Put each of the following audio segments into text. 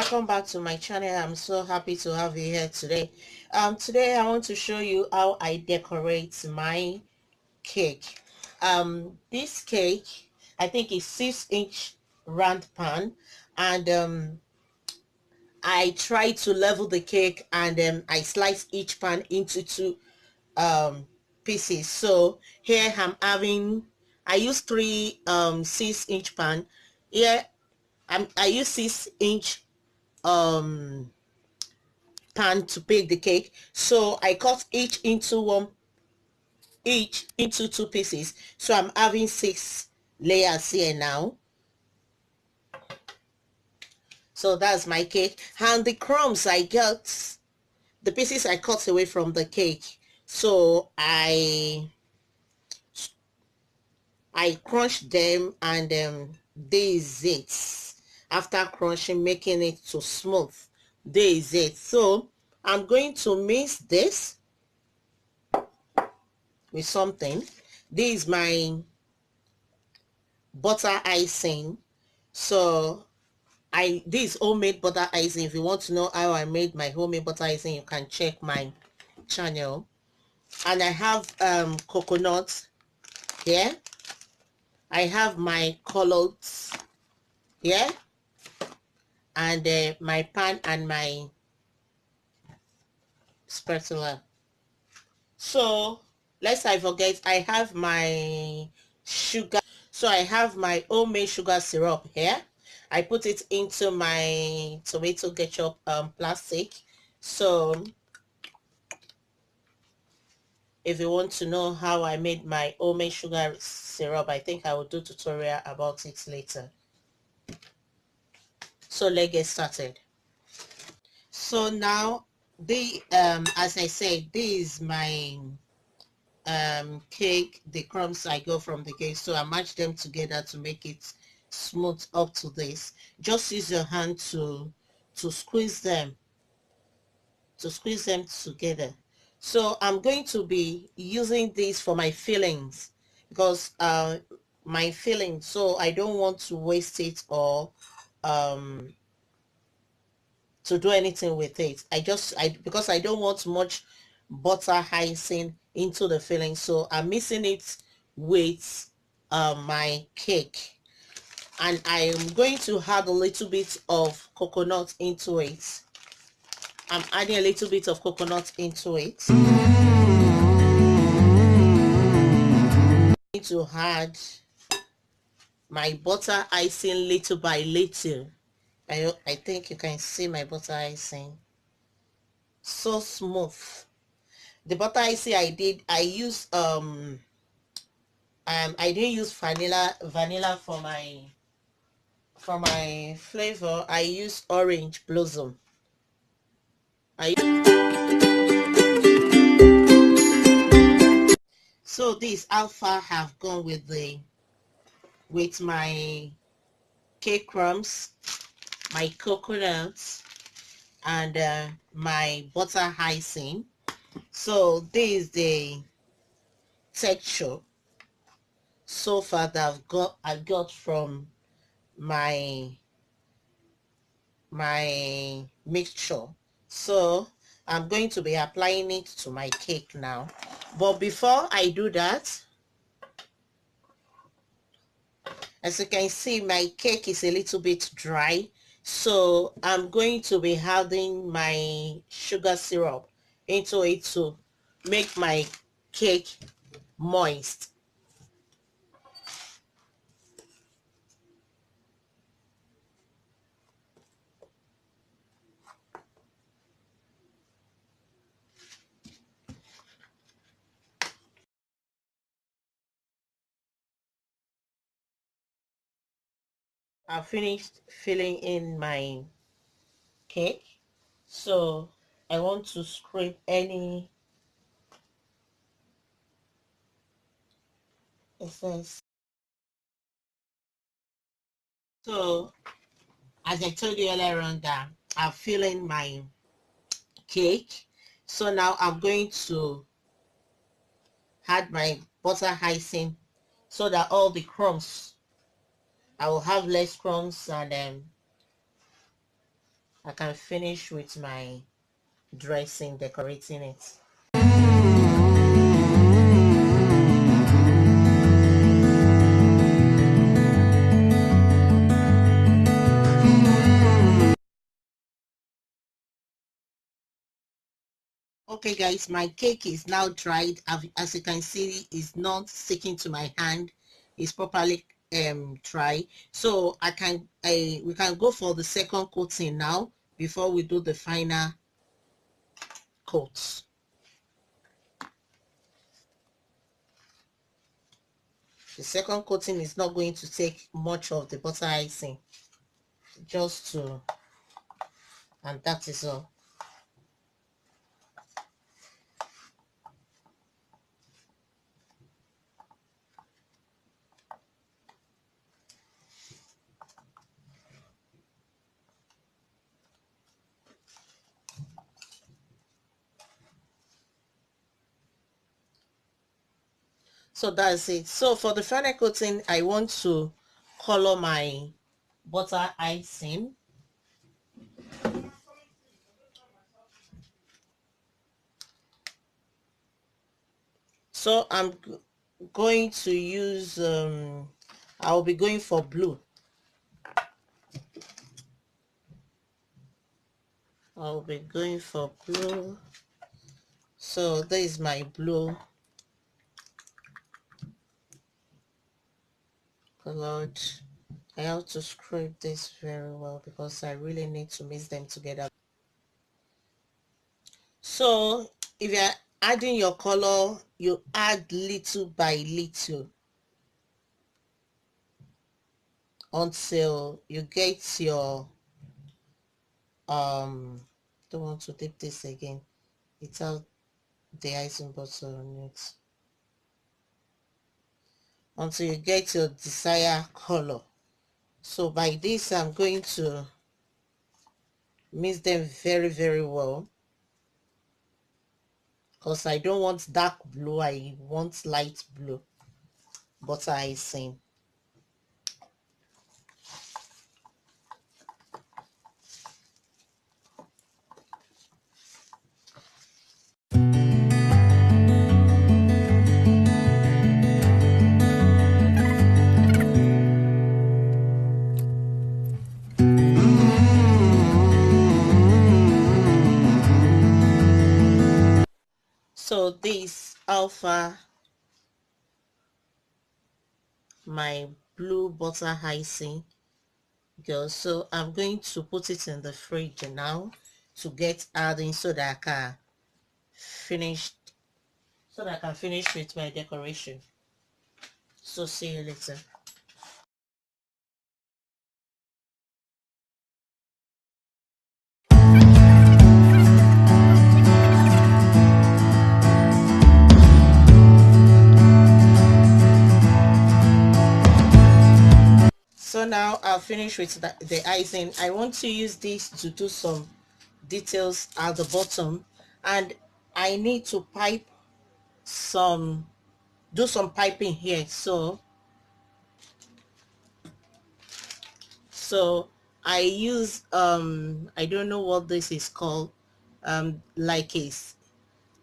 Welcome back to my channel. I'm so happy to have you here today. Today I want to show you how I decorate my cake. This cake, I think is 6-inch round pan, and I try to level the cake, and I slice each pan into two pieces. So here I use three 6-inch pan. Here I use 6-inch pan to bake the cake, so I cut each into two pieces, so I'm having 6 layers here now. So that's my cake, and the crumbs I got, the pieces I cut away from the cake, so I crunched them, and this is it. After crunching, making it to smooth, this is it. So I'm going to mix this with something. This is my butter icing. So this homemade butter icing. If you want to know how I made my homemade butter icing, you can check my channel. And I have coconut here. I have my collods here, and my pan and my spatula. So lest I forget, I have my sugar. So I have my homemade sugar syrup here. I put it into my tomato ketchup plastic. So if you want to know how I made my homemade sugar syrup, I think I will do a tutorial about it later. So let's get started. So now as I said, this is my cake, the crumbs I got from the cake, so I match them together to make it smooth up to this. Just use your hand to squeeze them together. So I'm going to be using this for my fillings, because my filling, so I don't want to waste it or to do anything with it. Because I don't want much butter icing into the filling, so I'm mixing it with my cake, and I am going to add a little bit of coconut into it. I'm adding a little bit of coconut into it. I'm going to add my butter icing little by little. I think you can see my butter icing. So smooth. The butter icing I used I didn't use vanilla for my flavor. I used orange blossom. So this alpha have gone with my cake crumbs, my coconuts, and my butter icing. So this is the texture so far that I got from my mixture. So I'm going to be applying it to my cake now, but before I do that, as you can see, my cake is a little bit dry, so I'm going to be adding my sugar syrup into it to make my cake moist. I finished filling in my cake, so I want to scrape any excess. So as I told you earlier on, that I'm filling my cake, so now I'm going to add my butter icing so that all the crumbs, I will have less crumbs, and I can finish with my dressing, decorating it. Okay guys, my cake is now dried. As you can see, it's not sticking to my hand. It's properly dry. So we can go for the second coating now before we do the final coat. The second coating is not going to take much of the butter icing, just to, and that is all. So that's it. So for the final coating, I want to color my butter icing. So I'm going to use I'll be going for blue. I'll be going for blue. So there is my blue colored. I have to scrape this very well because I really need to mix them together. So if you're adding your color, you add little by little until you get your don't want to dip this again without the icing butter on it, until you get your desired color. So by this I'm going to mix them very well because I don't want dark blue, I want light blue butter icing. So this alpha my blue butter icing girl. So I'm going to put it in the fridge now to get adding so that I can finish with my decoration. So see you later. So now I'll finish with the icing. I want to use this to do some details at the bottom, and I need to do some piping here. So I use I don't know what this is called, like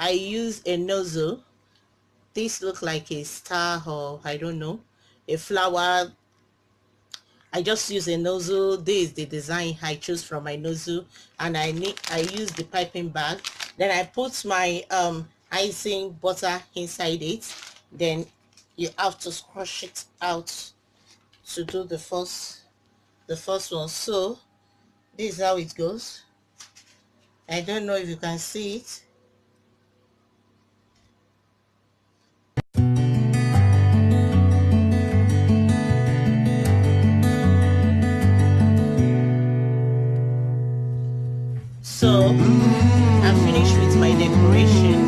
I use a nozzle. This looks like a star, or I don't know, a flower. I just use a nozzle. This is the design I choose from my nozzle, and I use the piping bag. Then I put my icing butter inside it. Then you have to squash it out to do the first one. So this is how it goes. I don't know if you can see it. So I'm finished with my decoration.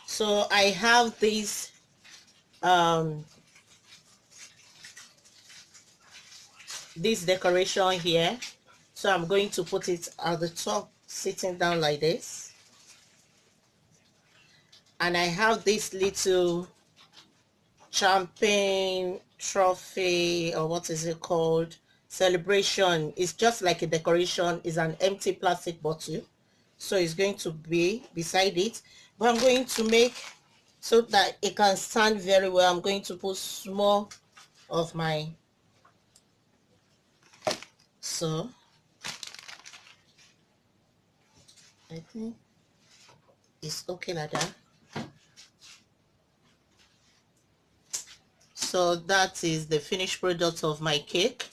So I have this decoration here. So I'm going to put it at the top, sitting down like this. And I have this little champagne trophy, or what is it called, celebration. It's just like a decoration. It's an empty plastic bottle, so it's going to be beside it, but I'm going to make so that it can stand very well. I'm going to put small of my, so I think it's okay like that. So that is the finished product of my cake.